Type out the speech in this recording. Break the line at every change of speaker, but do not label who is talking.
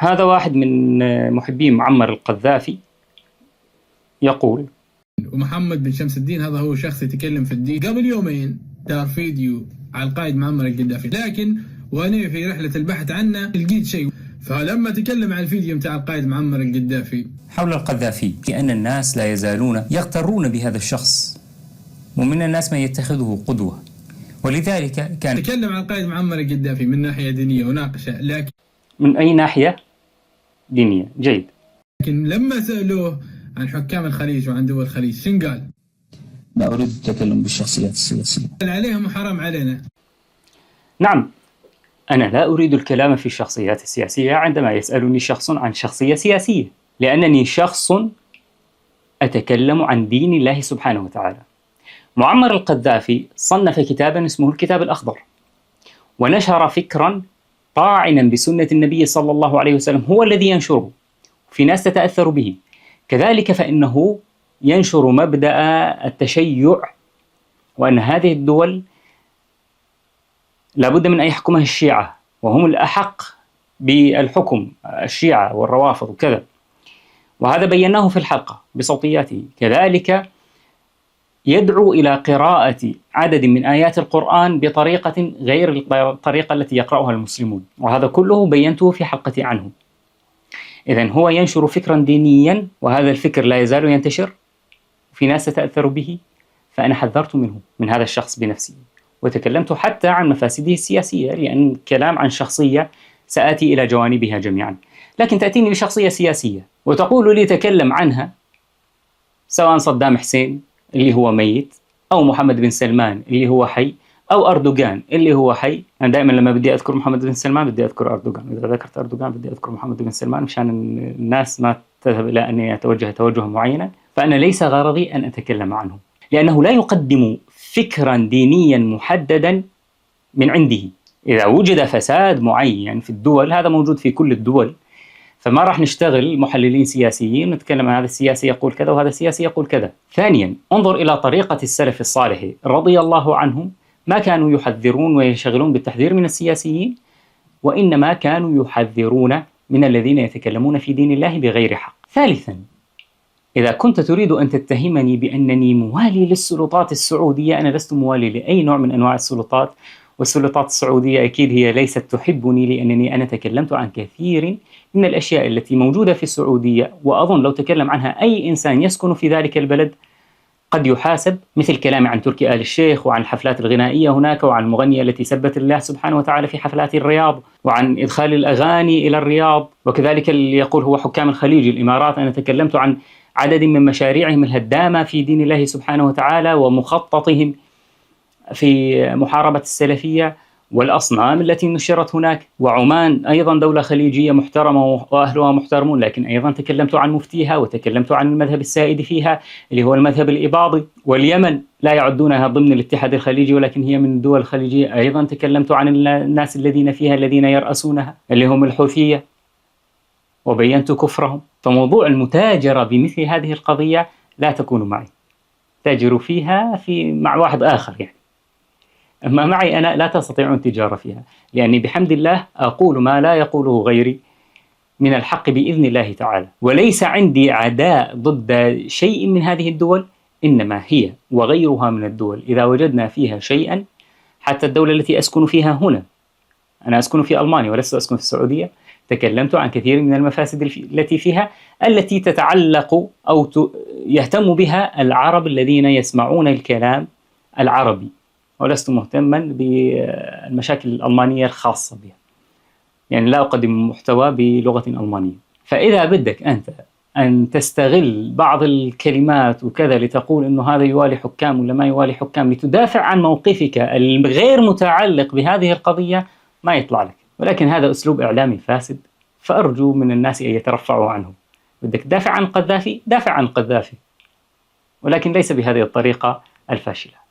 هذا واحد من محبي معمر القذافي يقول:
ومحمد بن شمس الدين هذا هو شخص يتكلم في الدين. قبل يومين دار فيديو على القائد معمر القذافي، لكن وانا في رحلة البحث عنه لقيت شيء. فلما تكلم عن الفيديو متاع القائد معمر القذافي
حول القذافي، لأن الناس لا يزالون يغترون بهذا الشخص، ومن الناس من يتخذه قدوة، ولذلك كان
تكلم عن القائد معمر القذافي من ناحية دينية وناقشه. لكن
من أي ناحية دينية؟ جيد.
لكن لما سألوه عن حكام الخليج وعن دول الخليج شن قال؟
لا أريد التكلم بالشخصيات السياسية.
قال عليهم حرام علينا.
نعم، أنا لا أريد الكلام في الشخصيات السياسية عندما يسألني شخص عن شخصية سياسية، لأنني شخص أتكلم عن دين الله سبحانه وتعالى. معمر القذافي صنف كتابا اسمه الكتاب الأخضر، ونشر فكرا طاعنا بسنة النبي صلى الله عليه وسلم هو الذي ينشره، في ناس تتأثر به. كذلك فإنه ينشر مبدأ التشيع، وأن هذه الدول لابد من أن يحكمها الشيعة، وهم الأحق بالحكم، الشيعة والروافض وكذا، وهذا بيناه في الحلقة بصوتياته. كذلك يدعو إلى قراءة عدد من آيات القرآن بطريقة غير الطريقة التي يقرأها المسلمون، وهذا كله بينته في حلقتي عنه. إذن هو ينشر فكرا دينيا، وهذا الفكر لا يزال ينتشر، وفي ناس تتأثر به، فأنا حذرت منه، من هذا الشخص بنفسي، وتكلمت حتى عن مفاسده السياسية، لأن الكلام عن شخصية سآتي إلى جوانبها جميعا. لكن تأتيني بشخصية سياسية وتقول لي تكلم عنها، سواء صدام حسين اللي هو ميت، أو محمد بن سلمان اللي هو حي، أو أردوغان اللي هو حي. أنا دائما لما بدي أذكر محمد بن سلمان بدي أذكر أردوغان، إذا ذكرت أردوغان بدي أذكر محمد بن سلمان، مشان الناس ما تذهب إلى أني أتوجه توجها معينا. فأنا ليس غرضي أن أتكلم عنه، لأنه لا يقدم فكرا دينيا محددا من عنده. إذا وجد فساد معين في الدول، هذا موجود في كل الدول، فما راح نشتغل محللين سياسيين نتكلم عن هذا السياسي يقول كذا وهذا السياسي يقول كذا. ثانيا، انظر إلى طريقة السلف الصالح رضي الله عنهم، ما كانوا يحذرون ويشغلون بالتحذير من السياسيين، وإنما كانوا يحذرون من الذين يتكلمون في دين الله بغير حق. ثالثا، إذا كنت تريد أن تتهمني بأنني موالي للسلطات السعودية، أنا لست موالي لأي نوع من أنواع السلطات، والسلطات السعودية أكيد هي ليست تحبني، لأنني أنا تكلمت عن كثير من الأشياء التي موجودة في السعودية، وأظن لو تكلم عنها أي إنسان يسكن في ذلك البلد قد يحاسب، مثل كلامي عن تركي آل الشيخ، وعن الحفلات الغنائية هناك، وعن المغنية التي سبت الله سبحانه وتعالى في حفلات الرياض، وعن إدخال الأغاني إلى الرياض. وكذلك اللي يقول هو حكام الخليج الإمارات، أنا تكلمت عن عدد من مشاريعهم الهدامة في دين الله سبحانه وتعالى، ومخططهم في محاربة السلفية والأصنام التي نشرت هناك. وعمان أيضا دولة خليجية محترمة وأهلها محترمون، لكن أيضا تكلمت عن مفتيها، وتكلمت عن المذهب السائد فيها اللي هو المذهب الإباضي. واليمن لا يعدونها ضمن الاتحاد الخليجي، ولكن هي من الدول الخليجية، أيضا تكلمت عن الناس الذين فيها الذين يرأسونها اللي هم الحوثية، وبينت كفرهم. فموضوع المتاجرة بمثل هذه القضية لا تكون معي، تاجروا فيها مع واحد آخر يعني، أما معي أنا لا تستطيعون التجارة فيها، لأني بحمد الله أقول ما لا يقوله غيري من الحق بإذن الله تعالى. وليس عندي عداء ضد شيء من هذه الدول، إنما هي وغيرها من الدول إذا وجدنا فيها شيئا، حتى الدولة التي أسكن فيها هنا، أنا أسكن في ألمانيا ولست أسكن في السعودية، تكلمت عن كثير من المفاسد التي فيها، التي تتعلق أو يهتم بها العرب الذين يسمعون الكلام العربي، ولست مهتما بالمشاكل الألمانية الخاصة بها، يعني لا أقدم محتوى بلغة ألمانية. فإذا بدك أنت أن تستغل بعض الكلمات وكذا لتقول إنه هذا يوالي حكام ولا ما يوالي حكام، لتدافع عن موقفك الغير متعلق بهذه القضية، ما يطلع لك. ولكن هذا أسلوب إعلامي فاسد، فأرجو من الناس أن يترفعوا عنه. بدك تدافع عن القذافي، دافع عن القذافي، ولكن ليس بهذه الطريقة الفاشلة.